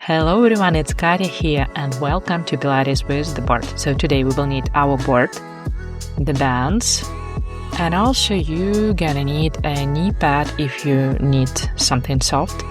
Hello everyone, it's Katya here and welcome to Pilates with the board. So today we will need our board, the bands, and also you gonna need a knee pad if you need something soft.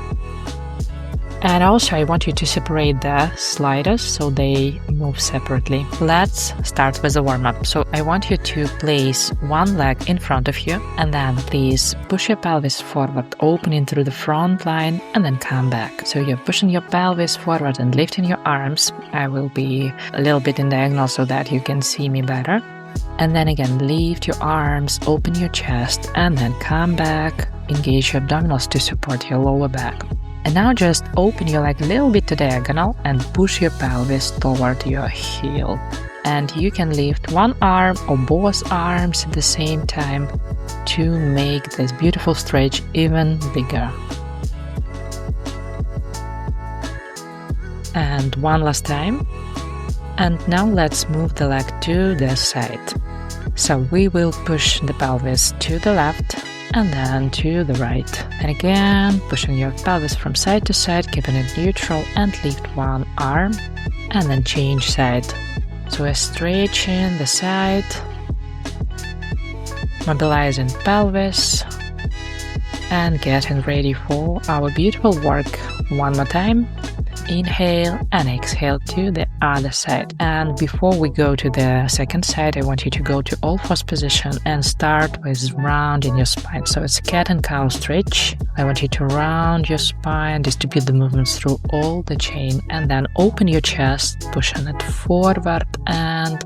And also I want you to separate the sliders so they move separately. Let's start with the warm-up. So I want you to place one leg in front of you and then please push your pelvis forward, opening through the front line and then come back. So you're pushing your pelvis forward and lifting your arms. I will be a little bit in diagonal so that you can see me better. And then again, lift your arms, open your chest and then come back, engage your abdominals to support your lower back. And now just open your leg a little bit to diagonal and push your pelvis toward your heel. And you can lift one arm or both arms at the same time to make this beautiful stretch even bigger. And one last time. And now let's move the leg to the side. So we will push the pelvis to the left and then to the right. And again, pushing your pelvis from side to side, keeping it neutral, and lift one arm and then change side. So we're stretching the side, mobilizing pelvis, and getting ready for our beautiful work. One more time. Inhale and exhale to the other side. And before we go to the second side, I want you to go to all fours position and start with rounding your spine. So it's a cat and cow stretch. I want you to round your spine, distribute the movements through all the chain, and then open your chest, pushing it forward and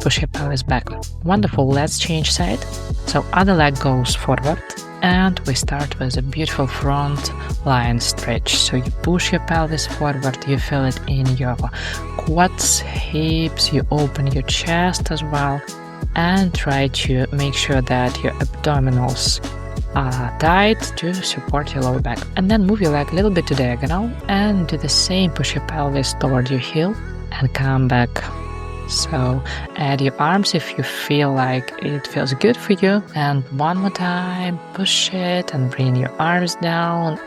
push your pelvis back. Wonderful. Let's change side. So other leg goes forward. And we start with a beautiful front line stretch. So you push your pelvis forward, you feel it in your quads, hips, you open your chest as well, and try to make sure that your abdominals are tight to support your lower back. And then move your leg a little bit to diagonal and do the same, push your pelvis toward your heel and come back. So add your arms if you feel like it feels good for you. And one more time, push it and bring your arms down.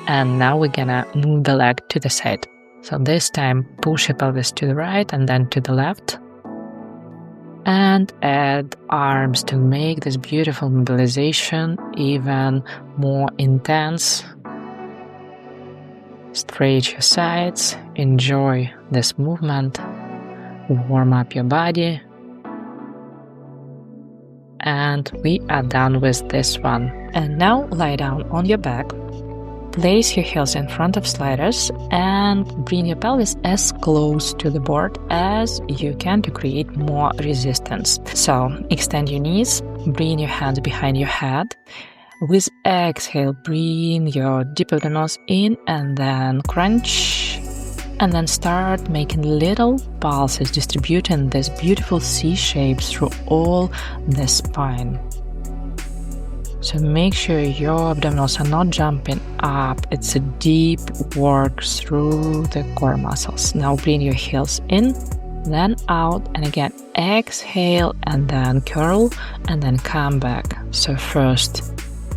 And now we're gonna move the leg to the side. So this time, push your pelvis to the right and then to the left. And add arms to make this beautiful mobilization even more intense. Stretch your sides, enjoy this movement, warm up your body. And we are done with this one. And now lie down on your back, place your heels in front of sliders and bring your pelvis as close to the board as you can to create more resistance. So extend your knees, bring your hands behind your head. With exhale, bring your deep abdominals in and then crunch. And then start making little pulses, distributing this beautiful C shapes through all the spine. So make sure your abdominals are not jumping up. It's a deep work through the core muscles. Now bring your heels in, then out, and again exhale and then curl and then come back. So first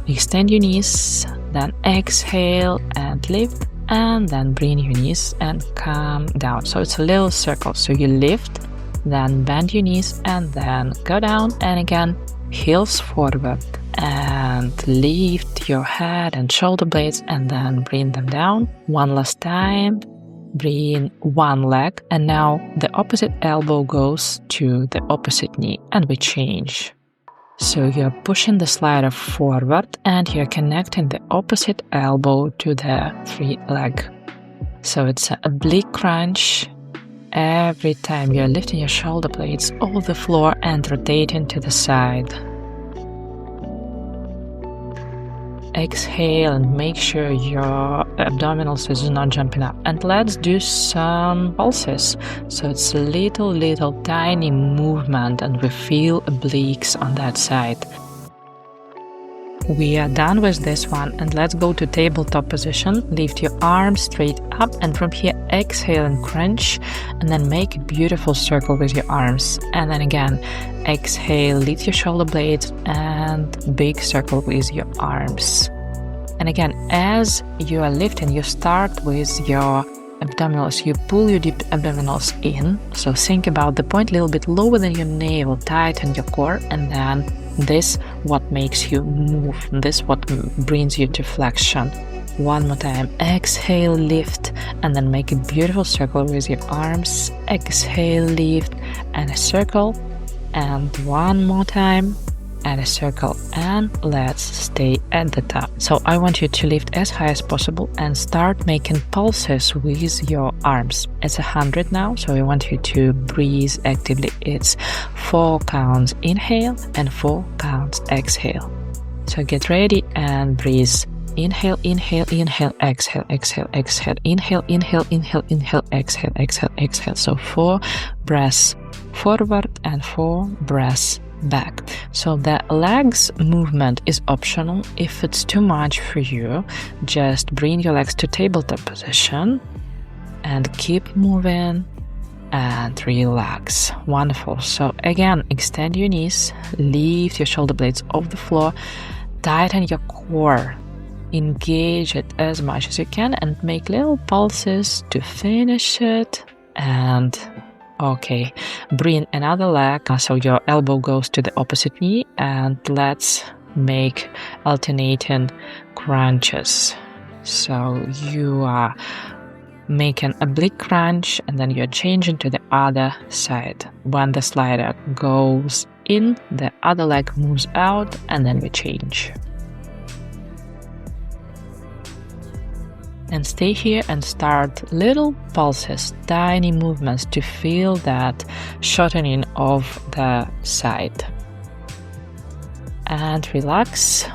extend your knees, then exhale and lift, and then bring your knees and come down. So it's a little circle. So you lift, then bend your knees, and then go down, and again, heels forward, and lift your head and shoulder blades, and then bring them down. One last time, bring one leg, and now the opposite elbow goes to the opposite knee, and we change. So you're pushing the slider forward and you're connecting the opposite elbow to the free leg. So it's an oblique crunch. Every time you're lifting your shoulder blades off the floor and rotating to the side. Exhale and make sure your abdominals is not jumping up. And let's do some pulses. So it's a little tiny movement and we feel obliques on that side. We are done with this one and let's go to tabletop position. Lift your arms straight up and from here exhale and crunch and then make a beautiful circle with your arms. And then again, exhale, lift your shoulder blades and big circle with your arms. And again, as you are lifting, you start with your abdominals. You pull your deep abdominals in. So think about the point a little bit lower than your navel, tighten your core, and then this what makes you move. This what brings you to flexion. One more time. Exhale, lift, and then make a beautiful circle with your arms. Exhale, lift, and a circle. And one more time. And a circle, and let's stay at the top. So I want you to lift as high as possible and start making pulses with your arms. It's 100 now, so I want you to breathe actively. It's 4 counts inhale and 4 counts exhale. So get ready and breathe. Inhale, inhale, inhale, exhale, exhale, exhale, inhale, inhale, inhale, inhale, exhale, exhale, exhale. So 4 breaths forward and 4 breaths back. So the legs movement is optional. If it's too much for you, just bring your legs to tabletop position and keep moving and relax. Wonderful. So again, extend your knees, lift your shoulder blades off the floor, tighten your core, engage it as much as you can, and make little pulses to finish it. And okay, bring another leg so your elbow goes to the opposite knee, and let's make alternating crunches. So you are making a oblique crunch and then you're changing to the other side. When the slider goes in, the other leg moves out, and then we change. And stay here and start little pulses, tiny movements to feel that shortening of the side. And relax.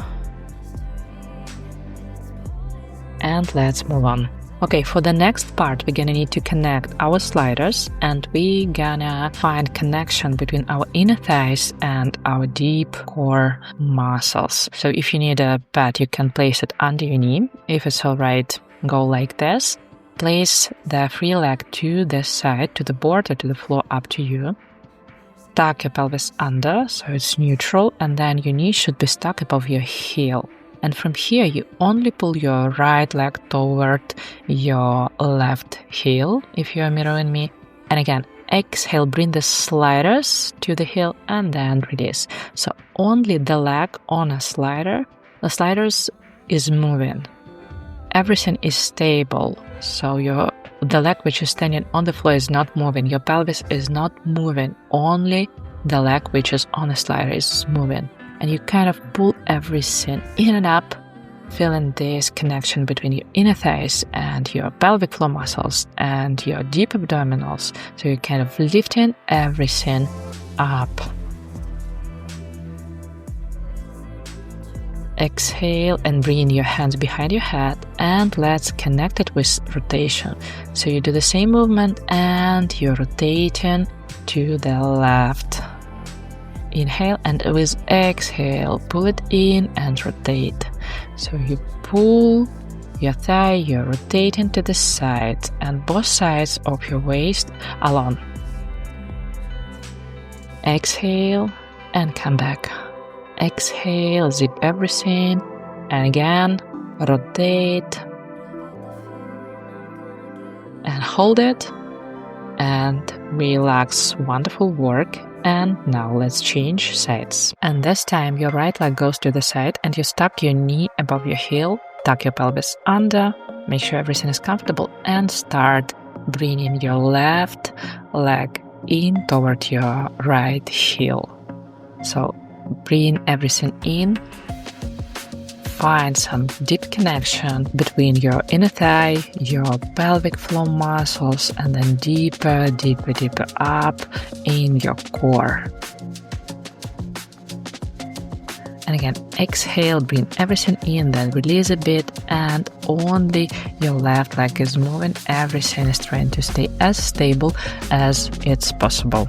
And let's move on. Okay, for the next part, we're gonna need to connect our sliders, and we're gonna find connection between our inner thighs and our deep core muscles. So if you need a pad, you can place it under your knee. If it's all right, go like this. Place the free leg to the side, to the board or to the floor, up to you. Tuck your pelvis under so it's neutral, and then your knee should be stuck above your heel. And from here, you only pull your right leg toward your left heel, if you're mirroring me. And again, exhale, bring the sliders to the heel and then release. So only the leg on a slider, the sliders is moving. Everything is stable, so the leg which is standing on the floor is not moving. Your pelvis is not moving. Only the leg which is on the slider is moving. And you kind of pull everything in and up, feeling this connection between your inner thighs and your pelvic floor muscles and your deep abdominals. So you're kind of lifting everything up. Exhale and bring your hands behind your head, and let's connect it with rotation. So you do the same movement and you're rotating to the left. Inhale, and with exhale, pull it in and rotate. So you pull your thigh, you're rotating to the side, and both sides of your waist alone. Exhale and come back. Exhale, zip everything, and again, rotate, and hold it, and relax. Wonderful work. And now let's change sides. And this time your right leg goes to the side and you stuck your knee above your heel, tuck your pelvis under, make sure everything is comfortable, and start bringing your left leg in toward your right heel. So bring everything in. Find some deep connection between your inner thigh, your pelvic floor muscles, and then deeper, deeper, deeper up in your core. And again, exhale, bring everything in, then release a bit, and only your left leg is moving. Everything is trying to stay as stable as it's possible.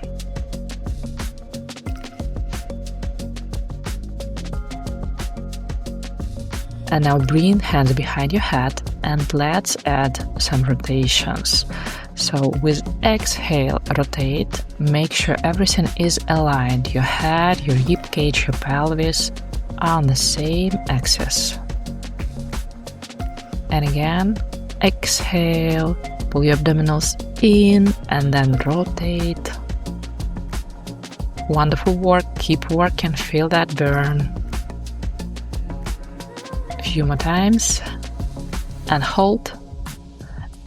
And now bring hands behind your head and let's add some rotations. So with exhale, rotate, make sure everything is aligned. Your head, your rib cage, your pelvis are on the same axis. And again, exhale, pull your abdominals in and then rotate. Wonderful work, keep working, feel that burn. A few more times, and hold,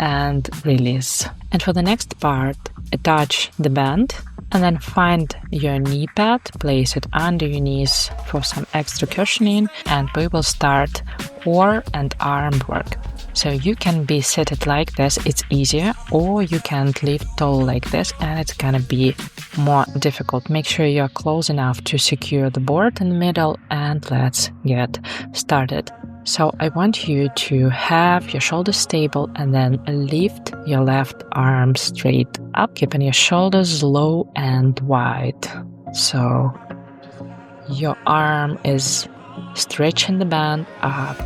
and release. And for the next part, attach the band, and then find your knee pad, place it under your knees for some extra cushioning, and we will start core and arm work. So you can be seated like this, it's easier, or you can lift tall like this, and it's gonna be more difficult. Make sure you're close enough to secure the board in the middle, and let's get started. So I want you to have your shoulders stable and then lift your left arm straight up, keeping your shoulders low and wide. So your arm is stretching the band up.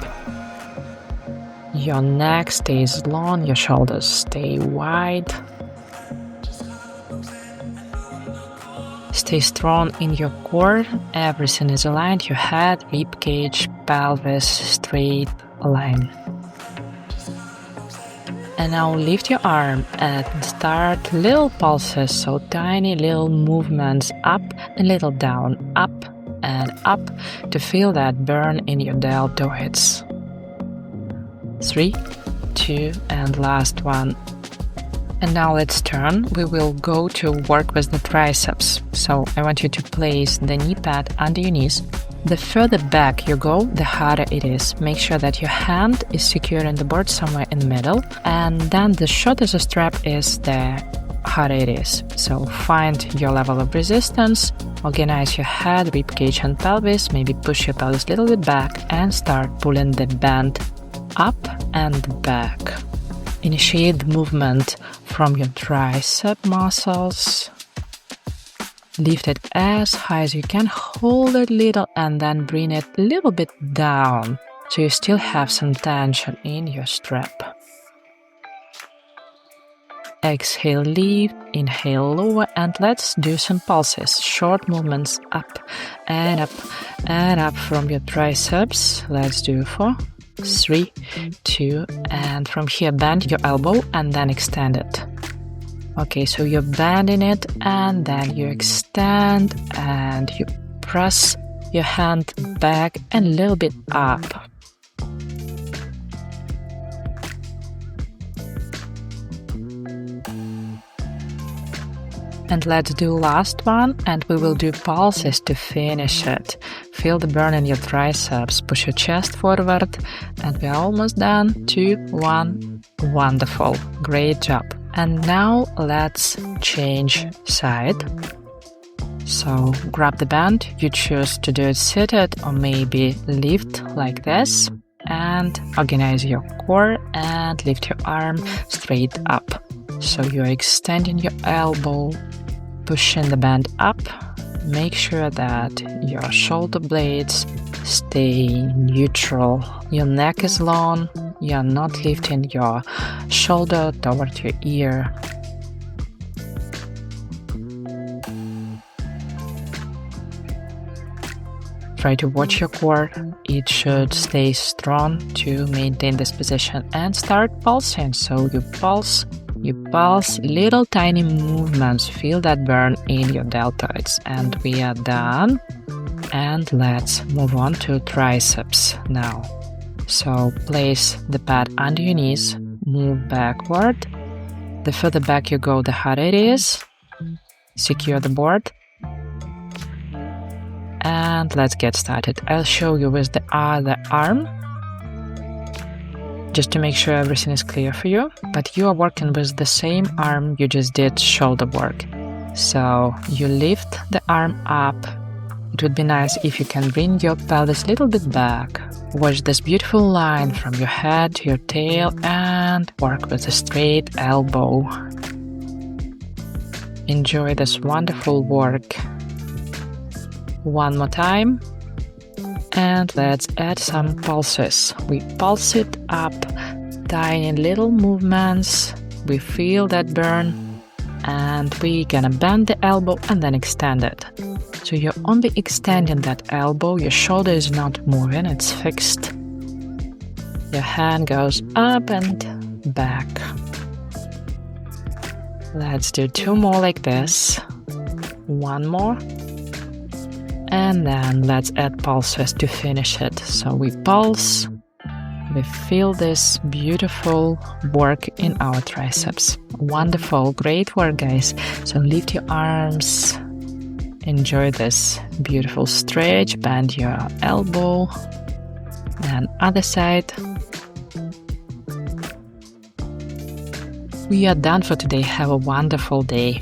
Your neck stays long, your shoulders stay wide. Stay strong in your core, everything is aligned, your head, rib cage, pelvis, straight line. And now lift your arm and start little pulses, so tiny little movements up and little down, up and up, to feel that burn in your deltoids. 3, 2, and last one. And now let's turn. We will go to work with the triceps. So I want you to place the knee pad under your knees. The further back you go, the harder it is. Make sure that your hand is secure in the board somewhere in the middle, and then the shorter the strap is, the harder it is. So find your level of resistance, organize your head, rib cage and pelvis, maybe push your pelvis a little bit back and start pulling the band up and back. Initiate the movement from your tricep muscles. Lift it as high as you can, hold it a little, and then bring it a little bit down, so you still have some tension in your strap. Exhale, lift, inhale, lower, and let's do some pulses, short movements up and up and up from your triceps. Let's do 4, 3, 2, and from here bend your elbow and then extend it. Okay, so you're bending it and then you extend and you press your hand back and a little bit up. And let's do last one, and we will do pulses to finish it. Feel the burn in your triceps, push your chest forward, and we're almost done. 2, 1, wonderful, great job. And now let's change side. So grab the band, you choose to do it seated or maybe lift like this, and organize your core and lift your arm straight up. So you're extending your elbow, pushing the band up. Make sure that your shoulder blades stay neutral. Your neck is long, you're not lifting your shoulder toward your ear. Try to watch your core, it should stay strong to maintain this position, and start pulsing. So you pulse, little tiny movements, feel that burn in your deltoids. And we are done. And let's move on to triceps now. So place the pad under your knees, move backward. The further back you go, the harder it is. Secure the board. And let's get started. I'll show you with the other arm, just to make sure everything is clear for you. But you are working with the same arm you just did shoulder work. So you lift the arm up. It would be nice if you can bring your pelvis a little bit back. Watch this beautiful line from your head to your tail and work with a straight elbow. Enjoy this wonderful work. One more time. And let's add some pulses. We pulse it up, tiny little movements. We feel that burn. And we're gonna bend the elbow and then extend it. So you're only extending that elbow, your shoulder is not moving, it's fixed. Your hand goes up and back. Let's do 2 more like this. 1 more. And then let's add pulses to finish it. So we pulse. We feel this beautiful work in our triceps. Wonderful. Great work, guys. So lift your arms. Enjoy this beautiful stretch. Bend your elbow. And other side. We are done for today. Have a wonderful day.